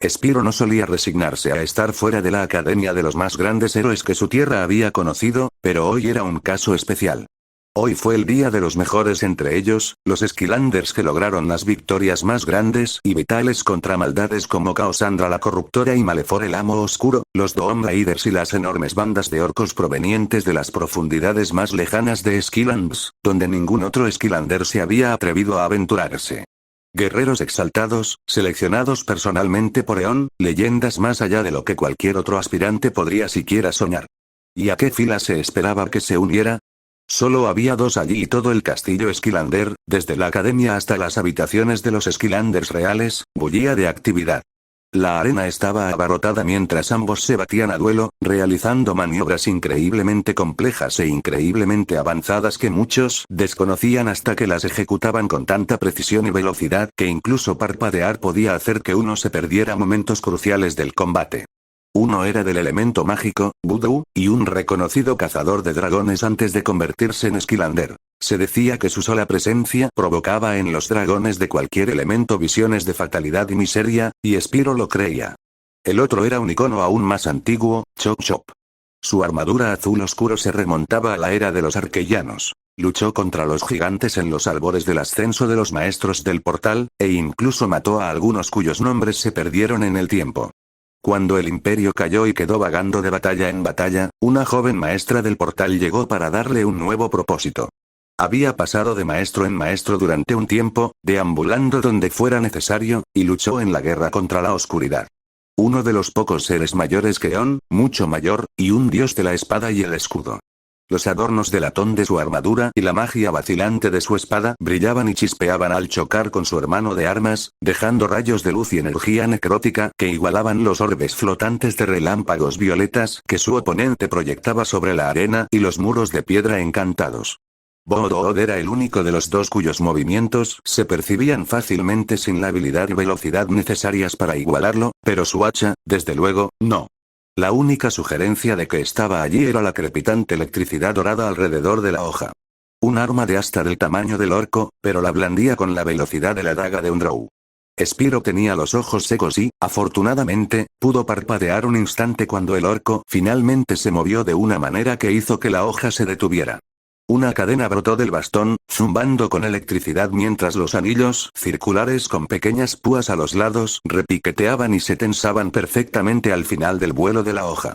Spyro no solía resignarse a estar fuera de la academia de los más grandes héroes que su tierra había conocido, pero hoy era un caso especial. Hoy fue el día de los mejores entre ellos, los Skylanders que lograron las victorias más grandes y vitales contra maldades como Caosandra la corruptora y Malefor el amo oscuro, los Doom Raiders y las enormes bandas de orcos provenientes de las profundidades más lejanas de Skylands, donde ningún otro Skylander se había atrevido a aventurarse. Guerreros exaltados, seleccionados personalmente por Eon, leyendas más allá de lo que cualquier otro aspirante podría siquiera soñar. ¿Y a qué fila se esperaba que se uniera? Solo había dos allí y todo el castillo Skylander, desde la academia hasta las habitaciones de los Skylanders reales, bullía de actividad. La arena estaba abarrotada mientras ambos se batían a duelo, realizando maniobras increíblemente complejas e increíblemente avanzadas que muchos desconocían hasta que las ejecutaban con tanta precisión y velocidad que incluso parpadear podía hacer que uno se perdiera momentos cruciales del combate. Uno era del elemento mágico, Voodoo, y un reconocido cazador de dragones antes de convertirse en Skylander. Se decía que su sola presencia provocaba en los dragones de cualquier elemento visiones de fatalidad y miseria, y Spyro lo creía. El otro era un icono aún más antiguo, Chop Chop. Su armadura azul oscuro se remontaba a la era de los arquellanos. Luchó contra los gigantes en los albores del ascenso de los maestros del portal, e incluso mató a algunos cuyos nombres se perdieron en el tiempo. Cuando el imperio cayó y quedó vagando de batalla en batalla, una joven maestra del portal llegó para darle un nuevo propósito. Había pasado de maestro en maestro durante un tiempo, deambulando donde fuera necesario, y luchó en la guerra contra la oscuridad. Uno de los pocos seres mayores que Eon, mucho mayor, y un dios de la espada y el escudo. Los adornos de latón de su armadura y la magia vacilante de su espada brillaban y chispeaban al chocar con su hermano de armas, dejando rayos de luz y energía necrótica que igualaban los orbes flotantes de relámpagos violetas que su oponente proyectaba sobre la arena y los muros de piedra encantados. Bood era el único de los dos cuyos movimientos se percibían fácilmente sin la habilidad y velocidad necesarias para igualarlo, pero su hacha, desde luego, no. La única sugerencia de que estaba allí era la crepitante electricidad dorada alrededor de la hoja. Un arma de asta del tamaño del orco, pero la blandía con la velocidad de la daga de un drow. Spyro tenía los ojos secos y, afortunadamente, pudo parpadear un instante cuando el orco finalmente se movió de una manera que hizo que la hoja se detuviera. Una cadena brotó del bastón, zumbando con electricidad mientras los anillos circulares con pequeñas púas a los lados repiqueteaban y se tensaban perfectamente al final del vuelo de la hoja.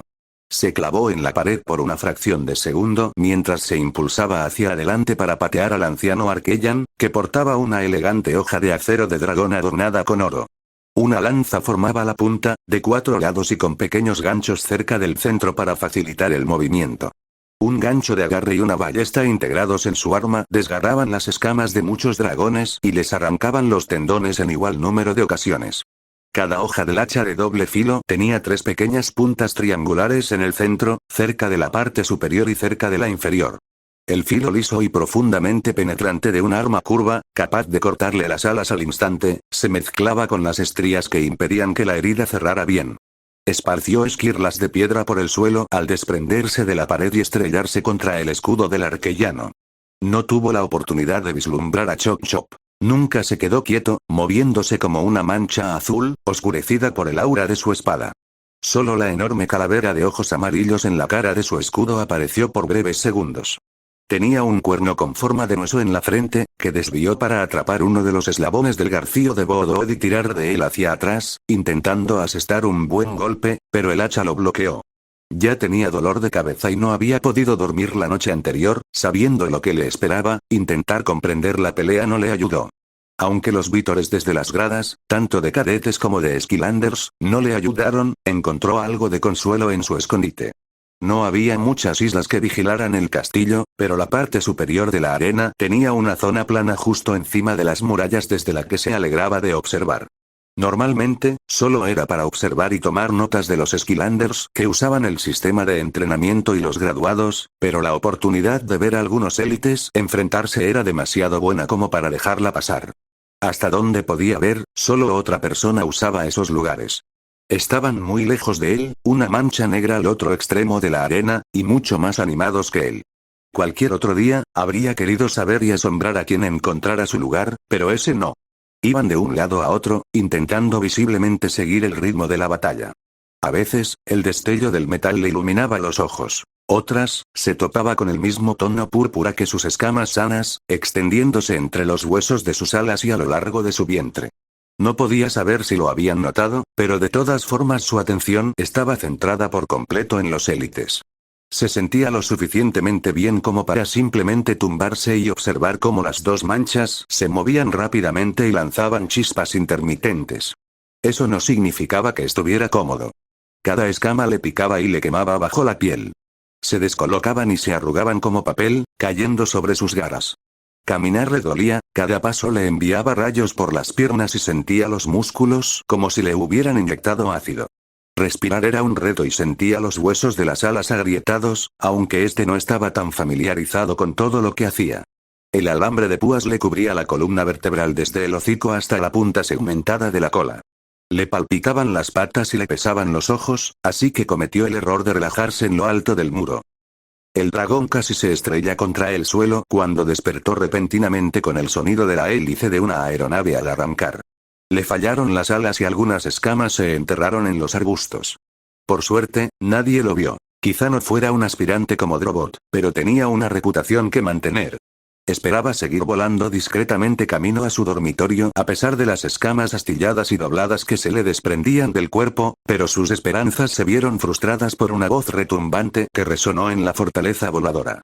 Se clavó en la pared por una fracción de segundo mientras se impulsaba hacia adelante para patear al anciano Arkellan, que portaba una elegante hoja de acero de dragón adornada con oro. Una lanza formaba la punta, de 4 lados y con pequeños ganchos cerca del centro para facilitar el movimiento. Un gancho de agarre y una ballesta integrados en su arma desgarraban las escamas de muchos dragones y les arrancaban los tendones en igual número de ocasiones. Cada hoja del hacha de doble filo tenía 3 pequeñas puntas triangulares en el centro, cerca de la parte superior y cerca de la inferior. El filo liso y profundamente penetrante de un arma curva, capaz de cortarle las alas al instante, se mezclaba con las estrías que impedían que la herida cerrara bien. Esparció esquirlas de piedra por el suelo al desprenderse de la pared y estrellarse contra el escudo del arquellano. No tuvo la oportunidad de vislumbrar a Chop Chop. Nunca se quedó quieto, moviéndose como una mancha azul, oscurecida por el aura de su espada. Solo la enorme calavera de ojos amarillos en la cara de su escudo apareció por breves segundos. Tenía un cuerno con forma de hueso en la frente, que desvió para atrapar uno de los eslabones del garfio de Bood y tirar de él hacia atrás, intentando asestar un buen golpe, pero el hacha lo bloqueó. Ya tenía dolor de cabeza y no había podido dormir la noche anterior, sabiendo lo que le esperaba, intentar comprender la pelea no le ayudó. Aunque los vítores desde las gradas, tanto de cadetes como de Skylanders, no le ayudaron, encontró algo de consuelo en su escondite. No había muchas islas que vigilaran el castillo, pero la parte superior de la arena tenía una zona plana justo encima de las murallas desde la que se alegraba de observar. Normalmente, solo era para observar y tomar notas de los Skylanders que usaban el sistema de entrenamiento y los graduados, pero la oportunidad de ver a algunos élites enfrentarse era demasiado buena como para dejarla pasar. Hasta donde podía ver, solo otra persona usaba esos lugares. Estaban muy lejos de él, una mancha negra al otro extremo de la arena, y mucho más animados que él. Cualquier otro día, habría querido saber y asombrar a quien encontrara su lugar, pero ese no. Iban de un lado a otro, intentando visiblemente seguir el ritmo de la batalla. A veces, el destello del metal le iluminaba los ojos. Otras, se topaba con el mismo tono púrpura que sus escamas sanas, extendiéndose entre los huesos de sus alas y a lo largo de su vientre. No podía saber si lo habían notado, pero de todas formas su atención estaba centrada por completo en los élites. Se sentía lo suficientemente bien como para simplemente tumbarse y observar cómo las dos manchas se movían rápidamente y lanzaban chispas intermitentes. Eso no significaba que estuviera cómodo. Cada escama le picaba y le quemaba bajo la piel. Se descolocaban y se arrugaban como papel, cayendo sobre sus garras. Caminar le dolía, cada paso le enviaba rayos por las piernas y sentía los músculos como si le hubieran inyectado ácido. Respirar era un reto y sentía los huesos de las alas agrietados, aunque este no estaba tan familiarizado con todo lo que hacía. El alambre de púas le cubría la columna vertebral desde el hocico hasta la punta segmentada de la cola. Le palpitaban las patas y le pesaban los ojos, así que cometió el error de relajarse en lo alto del muro. El dragón casi se estrella contra el suelo cuando despertó repentinamente con el sonido de la hélice de una aeronave al arrancar. Le fallaron las alas y algunas escamas se enterraron en los arbustos. Por suerte, nadie lo vio. Quizá no fuera un aspirante como Drobot, pero tenía una reputación que mantener. Esperaba seguir volando discretamente camino a su dormitorio a pesar de las escamas astilladas y dobladas que se le desprendían del cuerpo, pero sus esperanzas se vieron frustradas por una voz retumbante que resonó en la fortaleza voladora.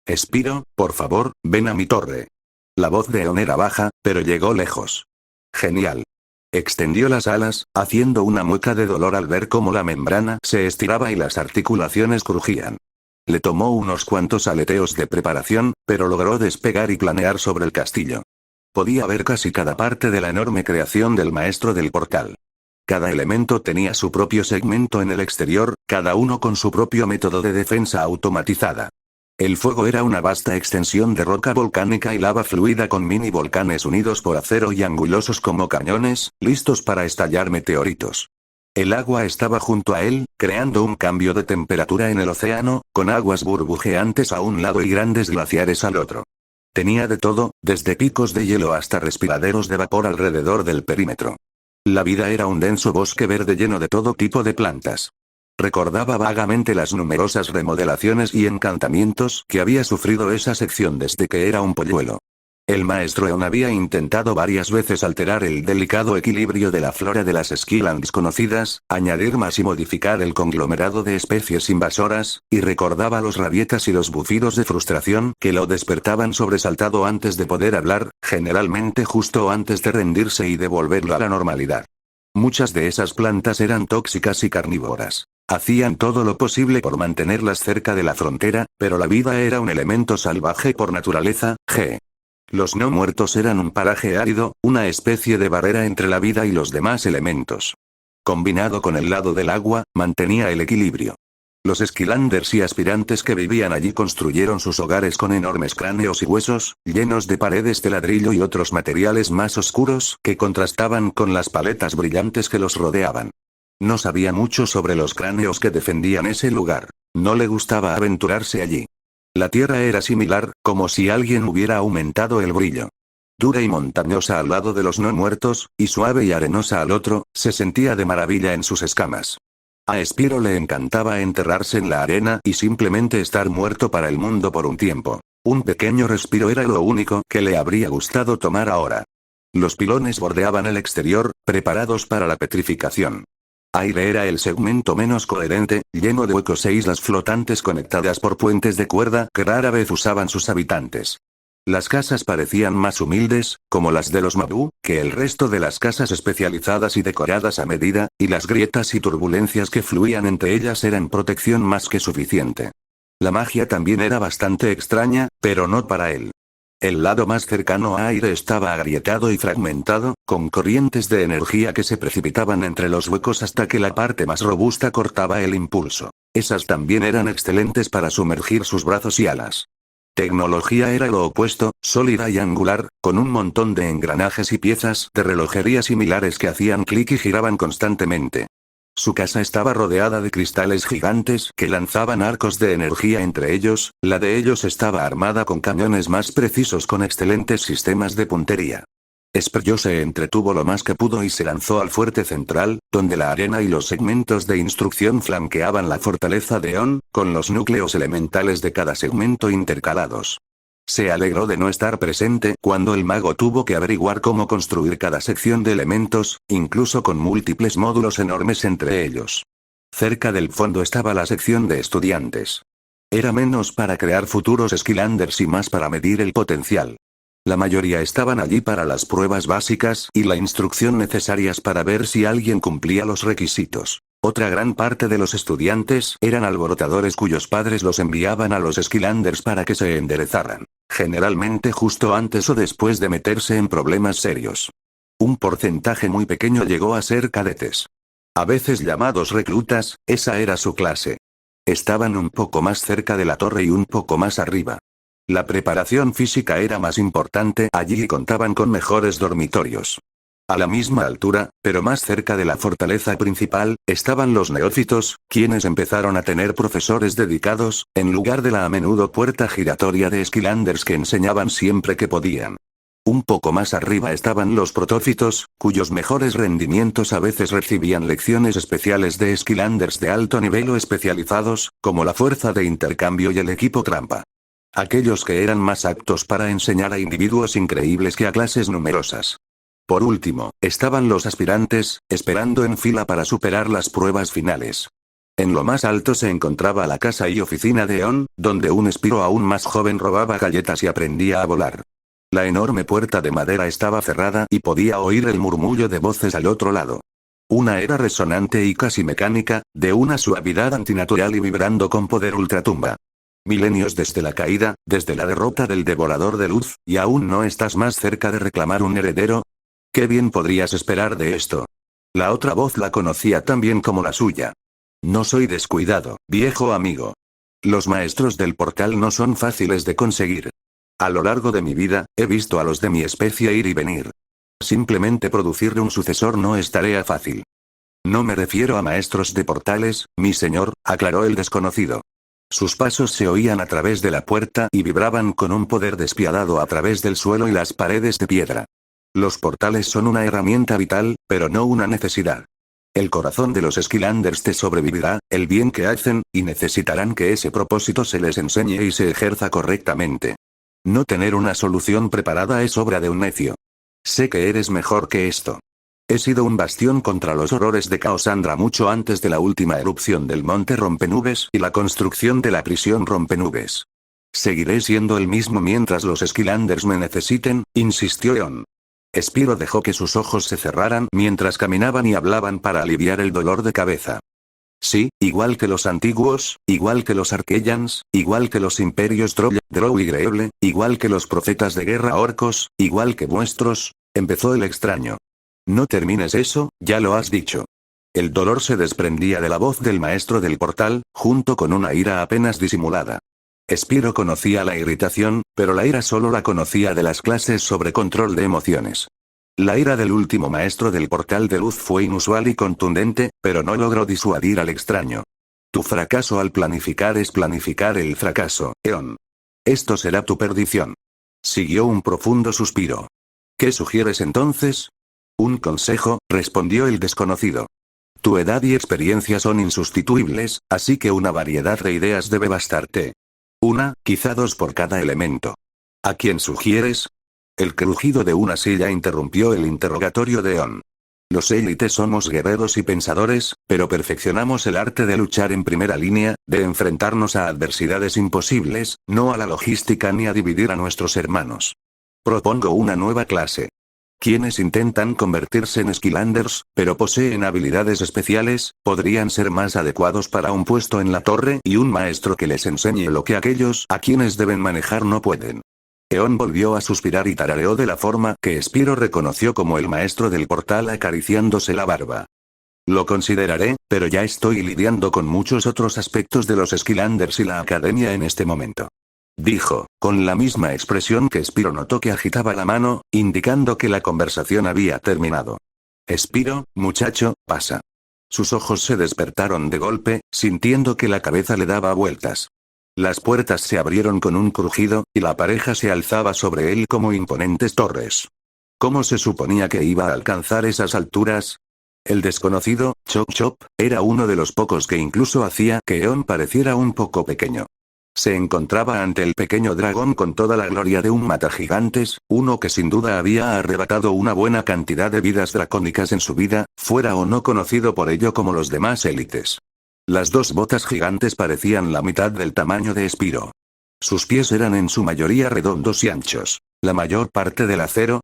Spiro, por favor, ven a mi torre. La voz de Eon era baja, pero llegó lejos. Genial. Extendió las alas, haciendo una mueca de dolor al ver cómo la membrana se estiraba y las articulaciones crujían. Le tomó unos cuantos aleteos de preparación, pero logró despegar y planear sobre el castillo. Podía ver casi cada parte de la enorme creación del maestro del portal. Cada elemento tenía su propio segmento en el exterior, cada uno con su propio método de defensa automatizada. El fuego era una vasta extensión de roca volcánica y lava fluida con mini volcanes unidos por acero y angulosos como cañones, listos para estallar meteoritos. El agua estaba junto a él, creando un cambio de temperatura en el océano, con aguas burbujeantes a un lado y grandes glaciares al otro. Tenía de todo, desde picos de hielo hasta respiraderos de vapor alrededor del perímetro. La vida era un denso bosque verde lleno de todo tipo de plantas. Recordaba vagamente las numerosas remodelaciones y encantamientos que había sufrido esa sección desde que era un polluelo. El maestro Eon había intentado varias veces alterar el delicado equilibrio de la flora de las Skylands conocidas, añadir más y modificar el conglomerado de especies invasoras, y recordaba los rabietas y los bufidos de frustración que lo despertaban sobresaltado antes de poder hablar, generalmente justo antes de rendirse y devolverlo a la normalidad. Muchas de esas plantas eran tóxicas y carnívoras. Hacían todo lo posible por mantenerlas cerca de la frontera, pero la vida era un elemento salvaje por naturaleza. Los no muertos eran un paraje árido, una especie de barrera entre la vida y los demás elementos. Combinado con el lado del agua, mantenía el equilibrio. Los Skylanders y aspirantes que vivían allí construyeron sus hogares con enormes cráneos y huesos, llenos de paredes de ladrillo y otros materiales más oscuros que contrastaban con las paletas brillantes que los rodeaban. No sabía mucho sobre los cráneos que defendían ese lugar. No le gustaba aventurarse allí. La tierra era similar, como si alguien hubiera aumentado el brillo. Dura y montañosa al lado de los no muertos, y suave y arenosa al otro, se sentía de maravilla en sus escamas. A Spiro le encantaba enterrarse en la arena y simplemente estar muerto para el mundo por un tiempo. Un pequeño respiro era lo único que le habría gustado tomar ahora. Los pilones bordeaban el exterior, preparados para la petrificación. Aire era el segmento menos coherente, lleno de huecos e islas flotantes conectadas por puentes de cuerda que rara vez usaban sus habitantes. Las casas parecían más humildes, como las de los Mabu, que el resto de las casas especializadas y decoradas a medida, y las grietas y turbulencias que fluían entre ellas eran protección más que suficiente. La magia también era bastante extraña, pero no para él. El lado más cercano a Aire estaba agrietado y fragmentado, con corrientes de energía que se precipitaban entre los huecos hasta que la parte más robusta cortaba el impulso. Esas también eran excelentes para sumergir sus brazos y alas. Tecnología era lo opuesto, sólida y angular, con un montón de engranajes y piezas de relojería similares que hacían clic y giraban constantemente. Su casa estaba rodeada de cristales gigantes que lanzaban arcos de energía entre ellos, la de ellos estaba armada con cañones más precisos con excelentes sistemas de puntería. Spiro se entretuvo lo más que pudo y se lanzó al fuerte central, donde la arena y los segmentos de instrucción flanqueaban la fortaleza de On, con los núcleos elementales de cada segmento intercalados. Se alegró de no estar presente cuando el mago tuvo que averiguar cómo construir cada sección de elementos, incluso con múltiples módulos enormes entre ellos. Cerca del fondo estaba la sección de estudiantes. Era menos para crear futuros Skylanders y más para medir el potencial. La mayoría estaban allí para las pruebas básicas y la instrucción necesarias para ver si alguien cumplía los requisitos. Otra gran parte de los estudiantes eran alborotadores cuyos padres los enviaban a los Skylanders para que se enderezaran, generalmente justo antes o después de meterse en problemas serios. Un porcentaje muy pequeño llegó a ser cadetes. A veces llamados reclutas, esa era su clase. Estaban un poco más cerca de la torre y un poco más arriba. La preparación física era más importante allí y contaban con mejores dormitorios. A la misma altura, pero más cerca de la fortaleza principal, estaban los neófitos, quienes empezaron a tener profesores dedicados, en lugar de la a menudo puerta giratoria de Skylanders que enseñaban siempre que podían. Un poco más arriba estaban los protófitos, cuyos mejores rendimientos a veces recibían lecciones especiales de Skylanders de alto nivel o especializados, como la fuerza de intercambio y el equipo trampa. Aquellos que eran más aptos para enseñar a individuos increíbles que a clases numerosas. Por último, estaban los aspirantes, esperando en fila para superar las pruebas finales. En lo más alto se encontraba la casa y oficina de On, donde un Spiro aún más joven robaba galletas y aprendía a volar. La enorme puerta de madera estaba cerrada y podía oír el murmullo de voces al otro lado. Una era resonante y casi mecánica, de una suavidad antinatural y vibrando con poder ultratumba. Milenios desde la caída, desde la derrota del devorador de luz, y aún no estás más cerca de reclamar un heredero. ¿Qué bien podrías esperar de esto? La otra voz la conocía tan bien como la suya. No soy descuidado, viejo amigo. Los maestros del portal no son fáciles de conseguir. A lo largo de mi vida, he visto a los de mi especie ir y venir. Simplemente producir un sucesor no es tarea fácil. No me refiero a maestros de portales, mi señor, aclaró el desconocido. Sus pasos se oían a través de la puerta y vibraban con un poder despiadado a través del suelo y las paredes de piedra. Los portales son una herramienta vital, pero no una necesidad. El corazón de los Skylanders te sobrevivirá, el bien que hacen, y necesitarán que ese propósito se les enseñe y se ejerza correctamente. No tener una solución preparada es obra de un necio. Sé que eres mejor que esto. He sido un bastión contra los horrores de Caosandra mucho antes de la última erupción del monte Rompenubes y la construcción de la prisión Rompenubes. Seguiré siendo el mismo mientras los Skylanders me necesiten, insistió Eon. Spiro dejó que sus ojos se cerraran mientras caminaban y hablaban para aliviar el dolor de cabeza. Sí, igual que los antiguos, igual que los Arkellans, igual que los imperios Troya, Drow y Greeble, igual que los profetas de guerra orcos, igual que vuestros, empezó el extraño. No termines eso, ya lo has dicho. El dolor se desprendía de la voz del maestro del portal, junto con una ira apenas disimulada. Spiro conocía la irritación, pero la ira solo la conocía de las clases sobre control de emociones. La ira del último maestro del portal de luz fue inusual y contundente, pero no logró disuadir al extraño. Tu fracaso al planificar es planificar el fracaso, Eon. Esto será tu perdición. Siguió un profundo suspiro. ¿Qué sugieres entonces? Un consejo, respondió el desconocido. Tu edad y experiencia son insustituibles, así que una variedad de ideas debe bastarte. Una, quizá dos por cada elemento. ¿A quién sugieres? El crujido de una silla interrumpió el interrogatorio de On. Los élites somos guerreros y pensadores, pero perfeccionamos el arte de luchar en primera línea, de enfrentarnos a adversidades imposibles, no a la logística ni a dividir a nuestros hermanos. Propongo una nueva clase. Quienes intentan convertirse en Skylanders, pero poseen habilidades especiales, podrían ser más adecuados para un puesto en la torre y un maestro que les enseñe lo que aquellos a quienes deben manejar no pueden. Eon volvió a suspirar y tarareó de la forma que Spiro reconoció como el maestro del portal acariciándose la barba. Lo consideraré, pero ya estoy lidiando con muchos otros aspectos de los Skylanders y la academia en este momento. Dijo, con la misma expresión que Spiro notó que agitaba la mano, indicando que la conversación había terminado. Spiro, muchacho, pasa. Sus ojos se despertaron de golpe, sintiendo que la cabeza le daba vueltas. Las puertas se abrieron con un crujido, y la pareja se alzaba sobre él como imponentes torres. ¿Cómo se suponía que iba a alcanzar esas alturas? El desconocido, Chop Chop, era uno de los pocos que incluso hacía que Eon pareciera un poco pequeño. Se encontraba ante el pequeño dragón con toda la gloria de un matagigantes, uno que sin duda había arrebatado una buena cantidad de vidas dracónicas en su vida, fuera o no conocido por ello como los demás élites. Las dos botas gigantes parecían la mitad del tamaño de Spyro. Sus pies eran en su mayoría redondos y anchos. La mayor parte del acero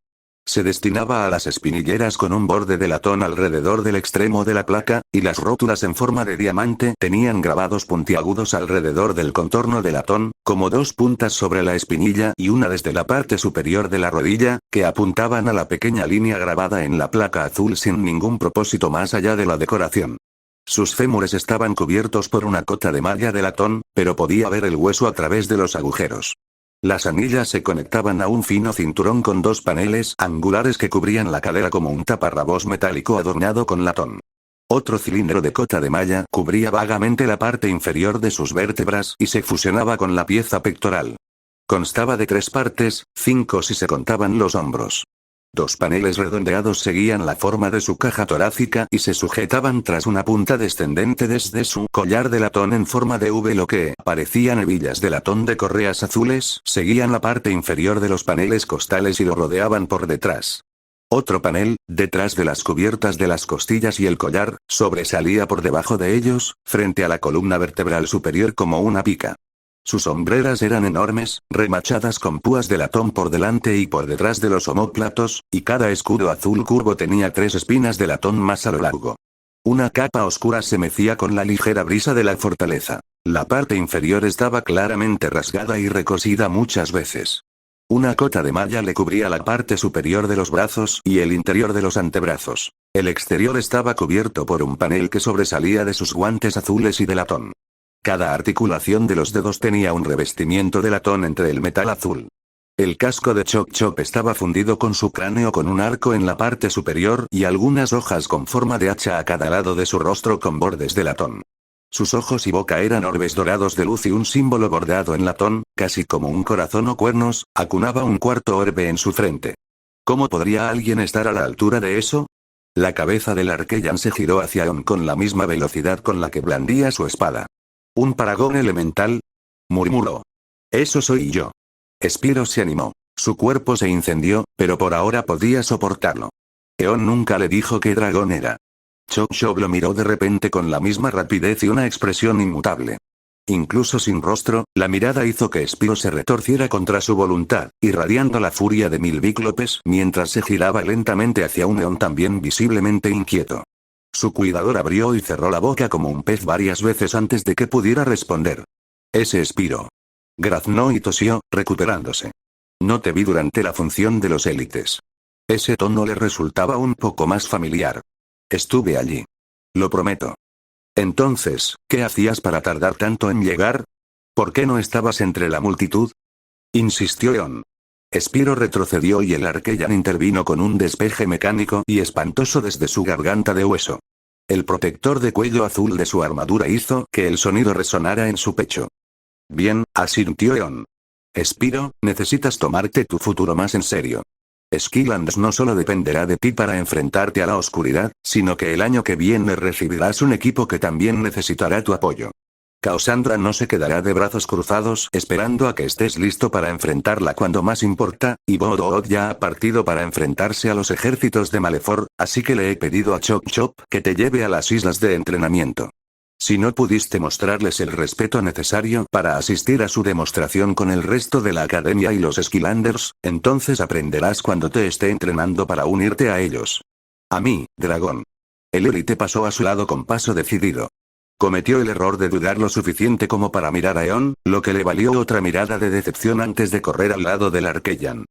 se destinaba a las espinilleras con un borde de latón alrededor del extremo de la placa, y las rótulas en forma de diamante tenían grabados puntiagudos alrededor del contorno de latón, como dos puntas sobre la espinilla y una desde la parte superior de la rodilla, que apuntaban a la pequeña línea grabada en la placa azul sin ningún propósito más allá de la decoración. Sus fémures estaban cubiertos por una cota de malla de latón, pero podía ver el hueso a través de los agujeros. Las anillas se conectaban a un fino cinturón con dos paneles angulares que cubrían la cadera como un taparrabos metálico adornado con latón. Otro cilindro de cota de malla cubría vagamente la parte inferior de sus vértebras y se fusionaba con la pieza pectoral. Constaba de 3 partes, 5 si se contaban los hombros. 2 paneles redondeados seguían la forma de su caja torácica y se sujetaban tras una punta descendente desde su collar de latón en forma de V. Lo que parecían hebillas de latón de correas azules seguían la parte inferior de los paneles costales y lo rodeaban por detrás. Otro panel, detrás de las cubiertas de las costillas y el collar, sobresalía por debajo de ellos, frente a la columna vertebral superior como una pica. Sus hombreras eran enormes, remachadas con púas de latón por delante y por detrás de los omóplatos, y cada escudo azul curvo tenía 3 espinas de latón más a lo largo. Una capa oscura se mecía con la ligera brisa de la fortaleza. La parte inferior estaba claramente rasgada y recosida muchas veces. Una cota de malla le cubría la parte superior de los brazos y el interior de los antebrazos. El exterior estaba cubierto por un panel que sobresalía de sus guantes azules y de latón. Cada articulación de los dedos tenía un revestimiento de latón entre el metal azul. El casco de Chop Chop estaba fundido con su cráneo con un arco en la parte superior y algunas hojas con forma de hacha a cada lado de su rostro con bordes de latón. Sus ojos y boca eran orbes dorados de luz y un símbolo bordado en latón, casi como un corazón o cuernos, acunaba un cuarto orbe en su frente. ¿Cómo podría alguien estar a la altura de eso? La cabeza del Arqueyan se giró hacia Eon con la misma velocidad con la que blandía su espada. ¿Un paragón elemental? Murmuró. Eso soy yo. Spyro se animó. Su cuerpo se incendió, pero por ahora podía soportarlo. Eon nunca le dijo qué dragón era. Chop Chop lo miró de repente con la misma rapidez y una expresión inmutable. Incluso sin rostro, la mirada hizo que Spyro se retorciera contra su voluntad, irradiando la furia de 1000 cíclopes mientras se giraba lentamente hacia un Eon también visiblemente inquieto. Su cuidador abrió y cerró la boca como un pez varias veces antes de que pudiera responder. Ese Spyro. Graznó y tosió, recuperándose. No te vi durante la función de los élites. Ese tono le resultaba un poco más familiar. Estuve allí. Lo prometo. Entonces, ¿qué hacías para tardar tanto en llegar? ¿Por qué no estabas entre la multitud? Insistió Eon. Spyro retrocedió y el Arqueyan intervino con un despeje mecánico y espantoso desde su garganta de hueso. El protector de cuello azul de su armadura hizo que el sonido resonara en su pecho. Bien, asintió Eon. Spyro, necesitas tomarte tu futuro más en serio. Skylanders no solo dependerá de ti para enfrentarte a la oscuridad, sino que el año que viene recibirás un equipo que también necesitará tu apoyo. Cassandra no se quedará de brazos cruzados esperando a que estés listo para enfrentarla cuando más importa, y Bodo-Odd ya ha partido para enfrentarse a los ejércitos de Malefor, así que le he pedido a Chop Chop que te lleve a las islas de entrenamiento. Si no pudiste mostrarles el respeto necesario para asistir a su demostración con el resto de la academia y los Skylanders, entonces aprenderás cuando te esté entrenando para unirte a ellos. A mí, dragón. El élite pasó a su lado con paso decidido. Cometió el error de dudar lo suficiente como para mirar a Eon, lo que le valió otra mirada de decepción antes de correr al lado del Arqueyan.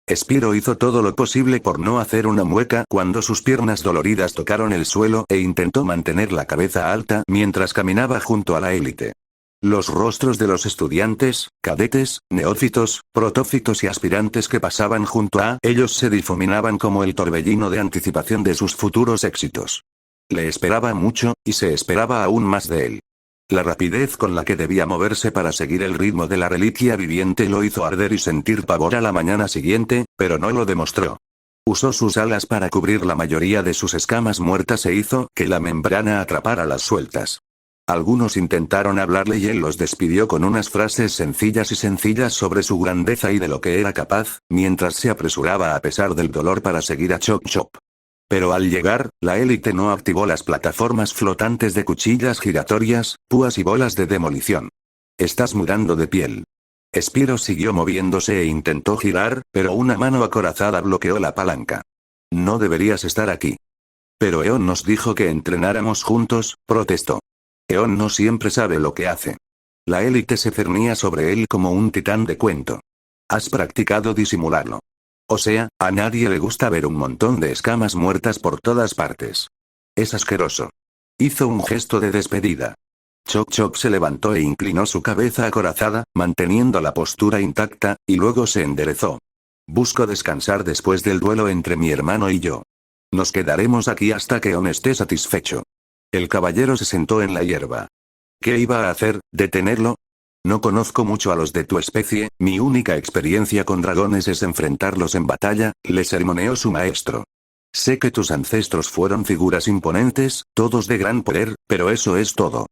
Spyro hizo todo lo posible por no hacer una mueca cuando sus piernas doloridas tocaron el suelo e intentó mantener la cabeza alta mientras caminaba junto a la élite. Los rostros de los estudiantes, cadetes, neófitos, protófitos y aspirantes que pasaban junto a ellos se difuminaban como el torbellino de anticipación de sus futuros éxitos. Le esperaba mucho, y se esperaba aún más de él. La rapidez con la que debía moverse para seguir el ritmo de la reliquia viviente lo hizo arder y sentir pavor a la mañana siguiente, pero no lo demostró. Usó sus alas para cubrir la mayoría de sus escamas muertas e hizo que la membrana atrapara las sueltas. Algunos intentaron hablarle y él los despidió con unas frases sencillas sobre su grandeza y de lo que era capaz, mientras se apresuraba a pesar del dolor para seguir a Chop Chop. Pero al llegar, la élite no activó las plataformas flotantes de cuchillas giratorias, púas y bolas de demolición. Estás mudando de piel. Spyro siguió moviéndose e intentó girar, pero una mano acorazada bloqueó la palanca. No deberías estar aquí. Pero Eon nos dijo que entrenáramos juntos, protestó. Eon no siempre sabe lo que hace. La élite se cernía sobre él como un titán de cuento. Has practicado disimularlo. O sea, a nadie le gusta ver un montón de escamas muertas por todas partes. Es asqueroso. Hizo un gesto de despedida. Chop Chop se levantó e inclinó su cabeza acorazada, manteniendo la postura intacta, y luego se enderezó. Busco descansar después del duelo entre mi hermano y yo. Nos quedaremos aquí hasta que Eon esté satisfecho. El caballero se sentó en la hierba. ¿Qué iba a hacer? ¿Detenerlo? No conozco mucho a los de tu especie, mi única experiencia con dragones es enfrentarlos en batalla, le sermoneó su maestro. Sé que tus ancestros fueron figuras imponentes, todos de gran poder, pero eso es todo.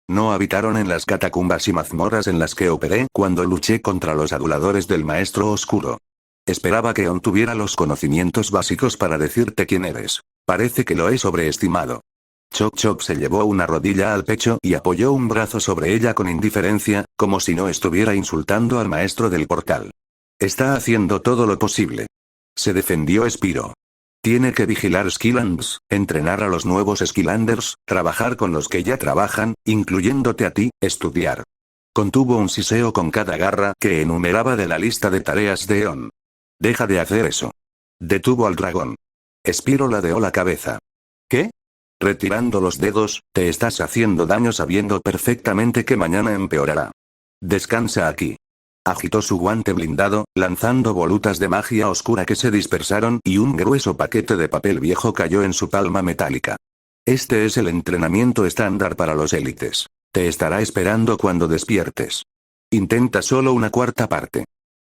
No habitaron en las catacumbas y mazmorras en las que operé cuando luché contra los aduladores del maestro oscuro. Esperaba que Eon tuviera los conocimientos básicos para decirte quién eres. Parece que lo he sobreestimado. Chop Chop se llevó una rodilla al pecho y apoyó un brazo sobre ella con indiferencia, como si no estuviera insultando al maestro del portal. Está haciendo todo lo posible. Se defendió Spyro. Tiene que vigilar Skillands, entrenar a los nuevos Skillanders, trabajar con los que ya trabajan, incluyéndote a ti, estudiar. Contuvo un siseo con cada garra que enumeraba de la lista de tareas de Eon. Deja de hacer eso. Detuvo al dragón. Spyro ladeó la cabeza. ¿Qué? Retirando los dedos, te estás haciendo daño sabiendo perfectamente que mañana empeorará. Descansa aquí. Agitó su guante blindado, lanzando volutas de magia oscura que se dispersaron y un grueso paquete de papel viejo cayó en su palma metálica. Este es el entrenamiento estándar para los élites. Te estará esperando cuando despiertes. Intenta solo una cuarta parte.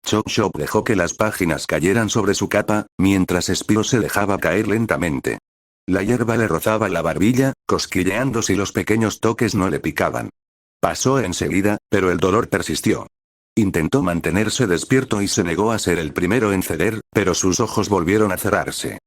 Chop Chop dejó que las páginas cayeran sobre su capa, mientras Spyro se dejaba caer lentamente. La hierba le rozaba la barbilla, cosquilleando si los pequeños toques no le picaban. Pasó enseguida, pero el dolor persistió. Intentó mantenerse despierto y se negó a ser el primero en ceder, pero sus ojos volvieron a cerrarse.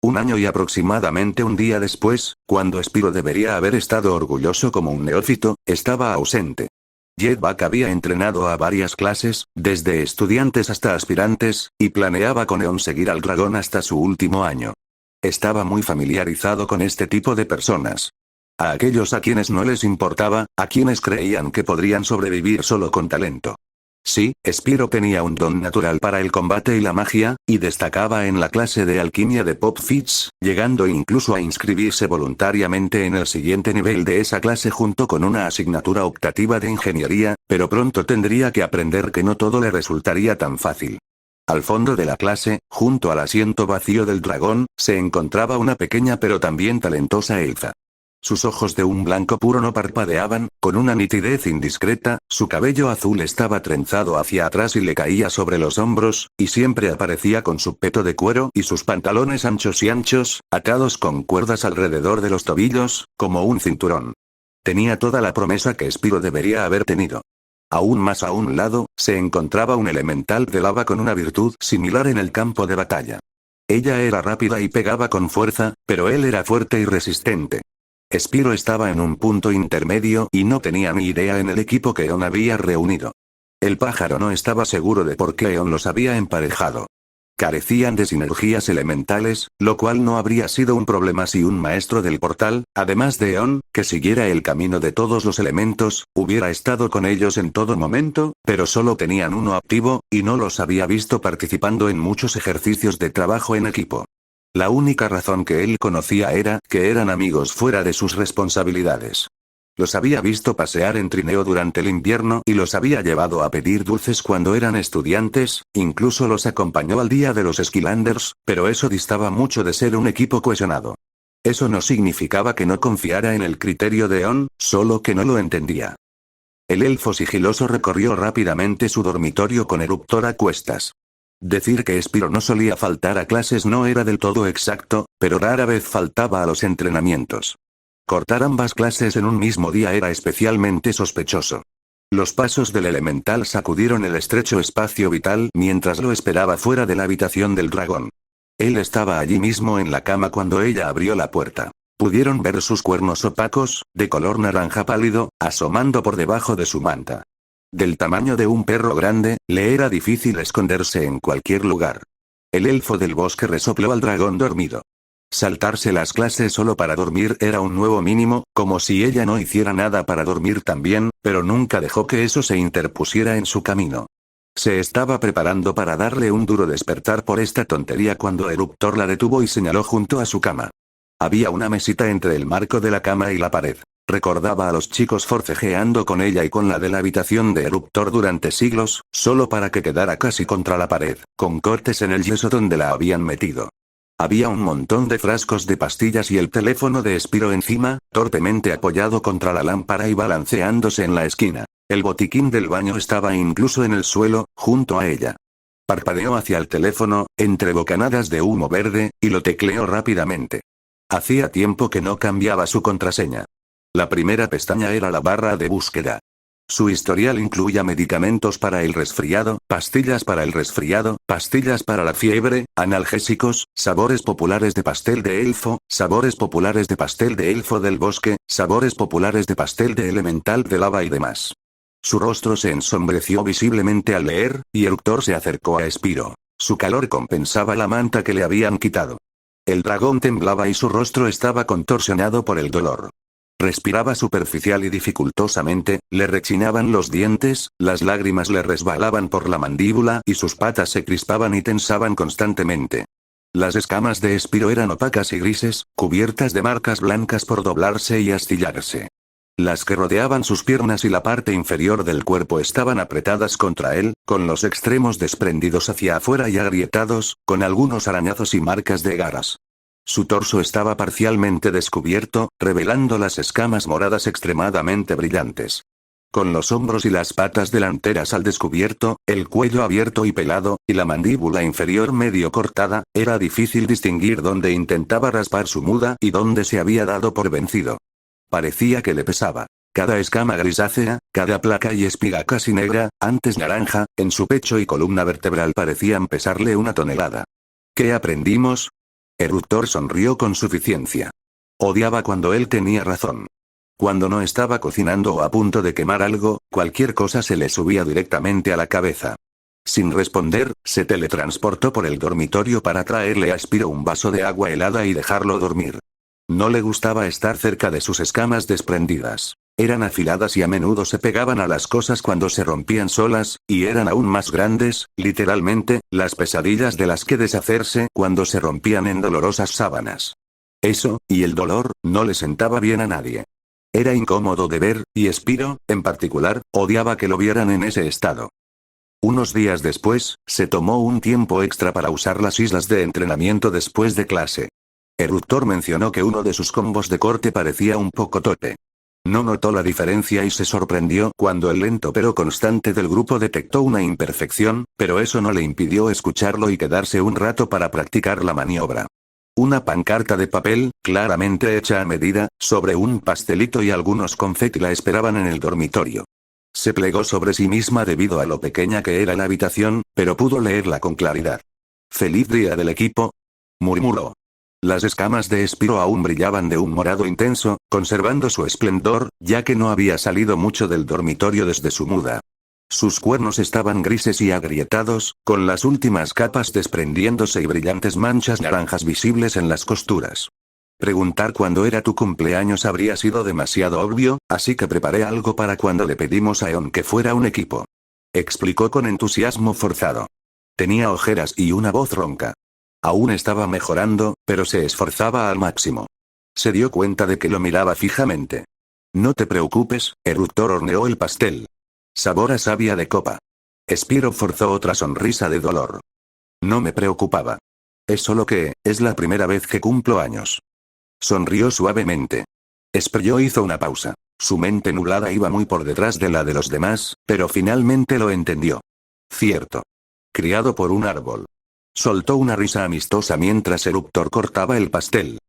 Un año y aproximadamente un día después, cuando Spyro debería haber estado orgulloso como un neófito, estaba ausente. Jetpack había entrenado a varias clases, desde estudiantes hasta aspirantes, y planeaba con Eon seguir al dragón hasta su último año. Estaba muy familiarizado con este tipo de personas. A aquellos a quienes no les importaba, a quienes creían que podrían sobrevivir solo con talento. Sí, Spyro tenía un don natural para el combate y la magia, y destacaba en la clase de alquimia de Pop Fitz, llegando incluso a inscribirse voluntariamente en el siguiente nivel de esa clase junto con una asignatura optativa de ingeniería, pero pronto tendría que aprender que no todo le resultaría tan fácil. Al fondo de la clase, junto al asiento vacío del dragón, se encontraba una pequeña pero también talentosa Elsa. Sus ojos de un blanco puro no parpadeaban, con una nitidez indiscreta, su cabello azul estaba trenzado hacia atrás y le caía sobre los hombros, y siempre aparecía con su peto de cuero y sus pantalones anchos, atados con cuerdas alrededor de los tobillos, como un cinturón. Tenía toda la promesa que Spyro debería haber tenido. Aún más a un lado, se encontraba un elemental de lava con una virtud similar en el campo de batalla. Ella era rápida y pegaba con fuerza, pero él era fuerte y resistente. Spyro estaba en un punto intermedio y no tenía ni idea en el equipo que Eon había reunido. El pájaro no estaba seguro de por qué Eon los había emparejado. Carecían de sinergias elementales, lo cual no habría sido un problema si un maestro del portal, además de Eon, que siguiera el camino de todos los elementos, hubiera estado con ellos en todo momento, pero solo tenían uno activo, y no los había visto participando en muchos ejercicios de trabajo en equipo. La única razón que él conocía era que eran amigos fuera de sus responsabilidades. Los había visto pasear en trineo durante el invierno y los había llevado a pedir dulces cuando eran estudiantes, incluso los acompañó al día de los Skillanders, pero eso distaba mucho de ser un equipo cohesionado. Eso no significaba que no confiara en el criterio de Eon, solo que no lo entendía. El elfo sigiloso recorrió rápidamente su dormitorio con Eruptor a cuestas. Decir que Spiro no solía faltar a clases no era del todo exacto, pero rara vez faltaba a los entrenamientos. Cortar ambas clases en un mismo día era especialmente sospechoso. Los pasos del elemental sacudieron el estrecho espacio vital mientras lo esperaba fuera de la habitación del dragón. Él estaba allí mismo en la cama cuando ella abrió la puerta. Pudieron ver sus cuernos opacos, de color naranja pálido, asomando por debajo de su manta. Del tamaño de un perro grande, le era difícil esconderse en cualquier lugar. El elfo del bosque resopló al dragón dormido. Saltarse las clases solo para dormir era un nuevo mínimo, como si ella no hiciera nada para dormir también, pero nunca dejó que eso se interpusiera en su camino. Se estaba preparando para darle un duro despertar por esta tontería cuando Eruptor la detuvo y señaló junto a su cama. Había una mesita entre el marco de la cama y la pared. Recordaba a los chicos forcejeando con ella y con la de la habitación de Eruptor durante siglos, solo para que quedara casi contra la pared, con cortes en el yeso donde la habían metido. Había un montón de frascos de pastillas y el teléfono de Spiro encima, torpemente apoyado contra la lámpara y balanceándose en la esquina. El botiquín del baño estaba incluso en el suelo, junto a ella. Parpadeó hacia el teléfono, entre bocanadas de humo verde, y lo tecleó rápidamente. Hacía tiempo que no cambiaba su contraseña. La primera pestaña era la barra de búsqueda. Su historial incluía medicamentos para el resfriado, pastillas para el resfriado, pastillas para la fiebre, analgésicos, sabores populares de pastel de elfo, sabores populares de pastel de elfo del bosque, sabores populares de pastel de elemental de lava y demás. Su rostro se ensombreció visiblemente al leer, y Eruptor se acercó a Spiro. Su calor compensaba la manta que le habían quitado. El dragón temblaba y su rostro estaba contorsionado por el dolor. Respiraba superficial y dificultosamente, le rechinaban los dientes, las lágrimas le resbalaban por la mandíbula y sus patas se crispaban y tensaban constantemente. Las escamas de Spiro eran opacas y grises, cubiertas de marcas blancas por doblarse y astillarse. Las que rodeaban sus piernas y la parte inferior del cuerpo estaban apretadas contra él, con los extremos desprendidos hacia afuera y agrietados, con algunos arañazos y marcas de garras. Su torso estaba parcialmente descubierto, revelando las escamas moradas extremadamente brillantes. Con los hombros y las patas delanteras al descubierto, el cuello abierto y pelado, y la mandíbula inferior medio cortada, era difícil distinguir dónde intentaba raspar su muda y dónde se había dado por vencido. Parecía que le pesaba. Cada escama grisácea, cada placa y espiga casi negra, antes naranja, en su pecho y columna vertebral parecían pesarle una tonelada. ¿Qué aprendimos? Eruptor sonrió con suficiencia. Odiaba cuando él tenía razón. Cuando no estaba cocinando o a punto de quemar algo, cualquier cosa se le subía directamente a la cabeza. Sin responder, se teletransportó por el dormitorio para traerle a Spiro un vaso de agua helada y dejarlo dormir. No le gustaba estar cerca de sus escamas desprendidas. Eran afiladas y a menudo se pegaban a las cosas cuando se rompían solas, y eran aún más grandes, literalmente, las pesadillas de las que deshacerse cuando se rompían en dolorosas sábanas. Eso, y el dolor, no le sentaba bien a nadie. Era incómodo de ver, y Spiro, en particular, odiaba que lo vieran en ese estado. Unos días después, se tomó un tiempo extra para usar las islas de entrenamiento después de clase. Eruptor mencionó que uno de sus combos de corte parecía un poco torpe. No notó la diferencia y se sorprendió cuando el lento pero constante del grupo detectó una imperfección, pero eso no le impidió escucharlo y quedarse un rato para practicar la maniobra. Una pancarta de papel, claramente hecha a medida, sobre un pastelito y algunos confeti la esperaban en el dormitorio. Se plegó sobre sí misma debido a lo pequeña que era la habitación, pero pudo leerla con claridad. «Feliz día del equipo», murmuró. Las escamas de Spiro aún brillaban de un morado intenso, conservando su esplendor, ya que no había salido mucho del dormitorio desde su muda. Sus cuernos estaban grises y agrietados, con las últimas capas desprendiéndose y brillantes manchas naranjas visibles en las costuras. Preguntar cuándo era tu cumpleaños habría sido demasiado obvio, así que preparé algo para cuando le pedimos a Eon que fuera un equipo. Explicó con entusiasmo forzado. Tenía ojeras y una voz ronca. Aún estaba mejorando, pero se esforzaba al máximo. Se dio cuenta de que lo miraba fijamente. No te preocupes, Eruptor horneó el pastel. Sabor a savia de copa. Spiro forzó otra sonrisa de dolor. No me preocupaba. Es solo que, es la primera vez que cumplo años. Sonrió suavemente. Spiro hizo una pausa. Su mente nublada iba muy por detrás de la de los demás, pero finalmente lo entendió. Cierto. Criado por un árbol. Soltó una risa amistosa mientras Eruptor cortaba el pastel.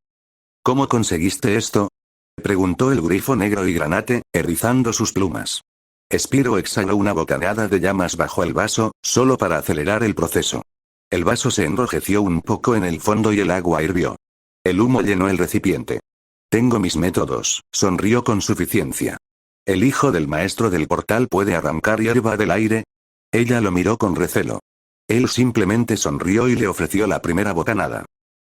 ¿Cómo conseguiste esto? Preguntó el grifo negro y granate, erizando sus plumas. Spiro exhaló una bocanada de llamas bajo el vaso, solo para acelerar el proceso. El vaso se enrojeció un poco en el fondo y el agua hirvió. El humo llenó el recipiente. Tengo mis métodos, sonrió con suficiencia. ¿El hijo del maestro del portal puede arrancar hierba del aire? Ella lo miró con recelo. Él simplemente sonrió y le ofreció la primera bocanada.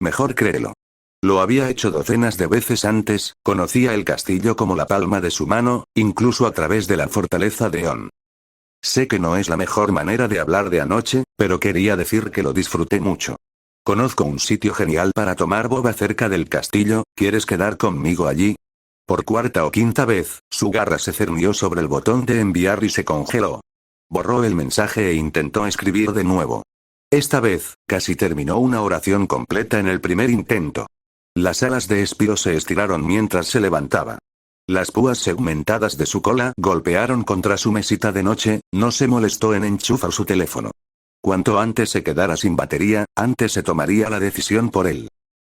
Mejor créelo. Lo había hecho docenas de veces antes, conocía el castillo como la palma de su mano, incluso a través de la fortaleza de On. Sé que no es la mejor manera de hablar de anoche, pero quería decir que lo disfruté mucho. Conozco un sitio genial para tomar boba cerca del castillo, ¿quieres quedar conmigo allí? Por cuarta o quinta vez, su garra se cernió sobre el botón de enviar y se congeló. Borró el mensaje e intentó escribir de nuevo. Esta vez, casi terminó una oración completa en el primer intento. Las alas de Spiro se estiraron mientras se levantaba. Las púas segmentadas de su cola golpearon contra su mesita de noche, no se molestó en enchufar su teléfono. Cuanto antes se quedara sin batería, antes se tomaría la decisión por él.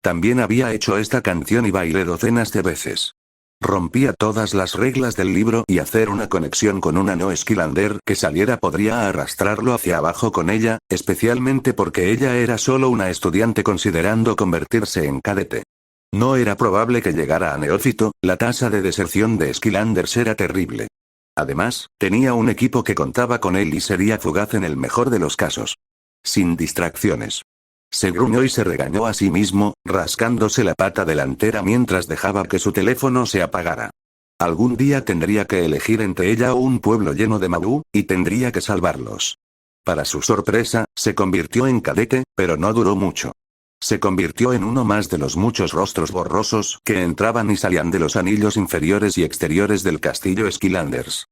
También había hecho esta canción y bailé docenas de veces. Rompía todas las reglas del libro y hacer una conexión con una no Skylander que saliera podría arrastrarlo hacia abajo con ella, especialmente porque ella era solo una estudiante considerando convertirse en cadete. No era probable que llegara a neófito, la tasa de deserción de Skylanders era terrible. Además, tenía un equipo que contaba con él y sería fugaz en el mejor de los casos. Sin distracciones. Se gruñó y se regañó a sí mismo, rascándose la pata delantera mientras dejaba que su teléfono se apagara. Algún día tendría que elegir entre ella o un pueblo lleno de Mabu, y tendría que salvarlos. Para su sorpresa, se convirtió en cadete, pero no duró mucho. Se convirtió en uno más de los muchos rostros borrosos que entraban y salían de los anillos inferiores y exteriores del castillo Skylanders.